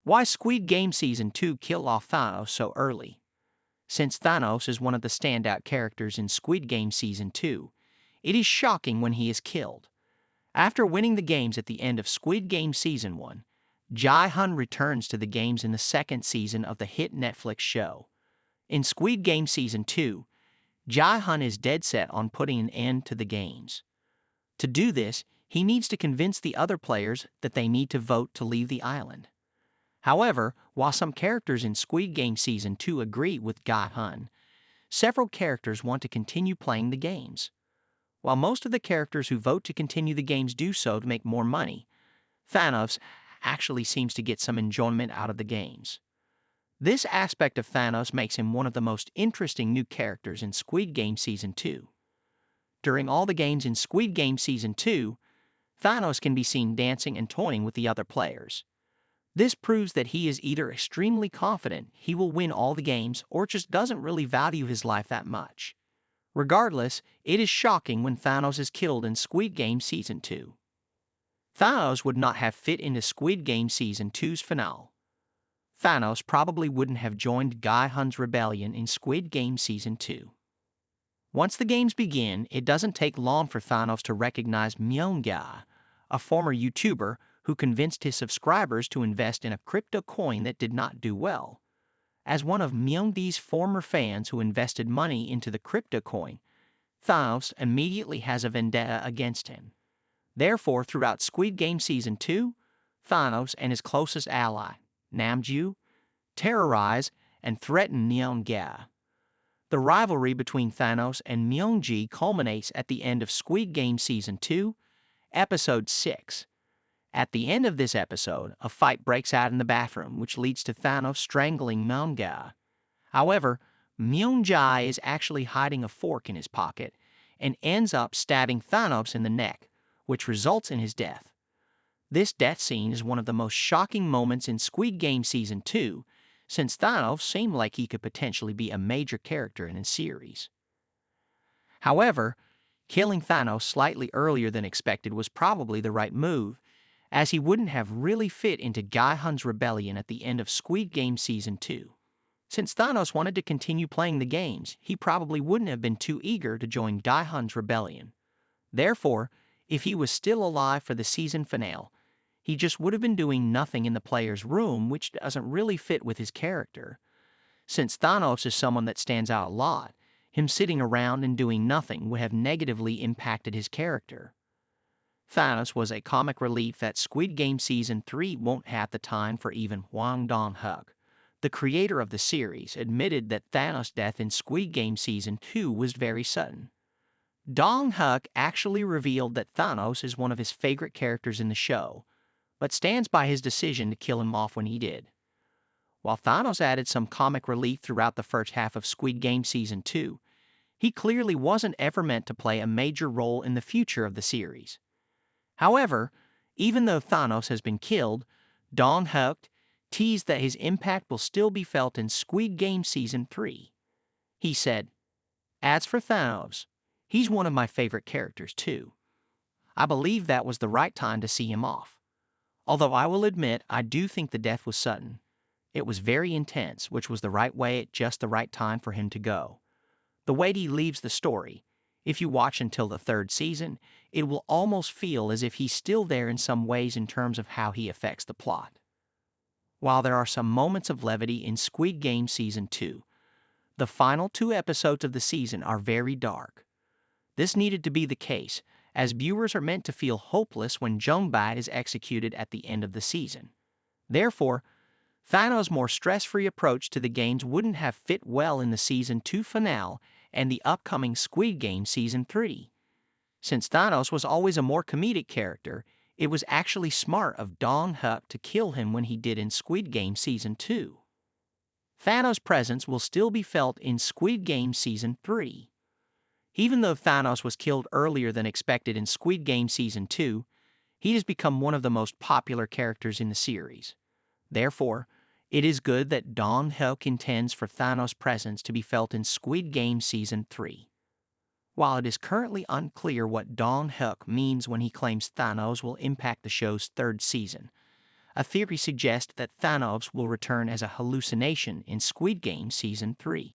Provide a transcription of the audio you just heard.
Why Squid Game Season 2 kill off Thanos so early? Since Thanos is one of the standout characters in Squid Game Season 2, it is shocking when he is killed. After winning the games at the end of Squid Game Season 1, Gi-hun returns to the games in the second season of the hit Netflix show. In Squid Game Season 2, Gi-hun is dead set on putting an end to the games. To do this, he needs to convince the other players that they need to vote to leave the island. However, while some characters in Squid Game Season 2 agree with Gi-hun, several characters want to continue playing the games. While most of the characters who vote to continue the games do so to make more money, Thanos actually seems to get some enjoyment out of the games. This aspect of Thanos makes him one of the most interesting new characters in Squid Game Season 2. During all the games in Squid Game Season 2, Thanos can be seen dancing and toying with the other players. This proves that he is either extremely confident he will win all the games or just doesn't really value his life that much. Regardless, it is shocking when Thanos is killed in Squid Game Season 2. Thanos would not have fit into Squid Game Season 2's finale. Thanos probably wouldn't have joined Gi-hun's rebellion in Squid Game Season 2. Once the games begin, it doesn't take long for Thanos to recognize Gi, a former YouTuber who convinced his subscribers to invest in a crypto coin that did not do well. As one of Gi's former fans who invested money into the crypto coin, Thanos immediately has a vendetta against him. Therefore, throughout Squid Game Season 2, Thanos and his closest ally, Namju, terrorize and threaten Gi. The rivalry between Thanos and Gi culminates at the end of Squid Game Season 2, Episode 6. At the end of this episode, a fight breaks out in the bathroom, which leads to Thanos strangling Gi. However, Gi is actually hiding a fork in his pocket and ends up stabbing Thanos in the neck, which results in his death. This death scene is one of the most shocking moments in Squid Game Season 2, since Thanos seemed like he could potentially be a major character in the series. However, killing Thanos slightly earlier than expected was probably the right move, as he wouldn't have really fit into Gi-hun's rebellion at the end of Squid Game Season 2. Since Thanos wanted to continue playing the games, he probably wouldn't have been too eager to join Gi-hun's rebellion. Therefore, if he was still alive for the season finale, he just would have been doing nothing in the player's room, which doesn't really fit with his character. Since Thanos is someone that stands out a lot, him sitting around and doing nothing would have negatively impacted his character. Thanos was a comic relief that Squid Game Season 3 won't have the time for even Hwang Dong-hyuk. The creator of the series admitted that Thanos' death in Squid Game Season 2 was very sudden. Dong-hyuk actually revealed that Thanos is one of his favorite characters in the show, but stands by his decision to kill him off when he did. While Thanos added some comic relief throughout the first half of Squid Game Season 2, he clearly wasn't ever meant to play a major role in the future of the series. However, even though Thanos has been killed, Dong-hyuk teased that his impact will still be felt in Squid Game Season 3. He said, "As for Thanos, he's one of my favorite characters too. I believe that was the right time to see him off. Although I will admit I do think the death was sudden. It was very intense, which was the right way at just the right time for him to go. The way he leaves the story, if you watch until the third season, it will almost feel as if he's still there in some ways in terms of how he affects the plot." While there are some moments of levity in Squid Game Season 2, the final 2 episodes of the season are very dark. This needed to be the case, as viewers are meant to feel hopeless when Jung-bad is executed at the end of the season. Therefore, Thanos' more stress-free approach to the games wouldn't have fit well in the Season 2 finale and the upcoming Squid Game Season 3. Since Thanos was always a more comedic character, it was actually smart of Dong-hyuk to kill him when he did in Squid Game Season 2. Thanos' presence will still be felt in Squid Game Season 3. Even though Thanos was killed earlier than expected in Squid Game Season 2, he has become one of the most popular characters in the series. Therefore, it is good that Dong-hyuk intends for Thanos' presence to be felt in Squid Game Season 3. While it is currently unclear what Dong-hyuk means when he claims Thanos will impact the show's third season, A theory suggests that Thanos will return as a hallucination in Squid Game Season 3.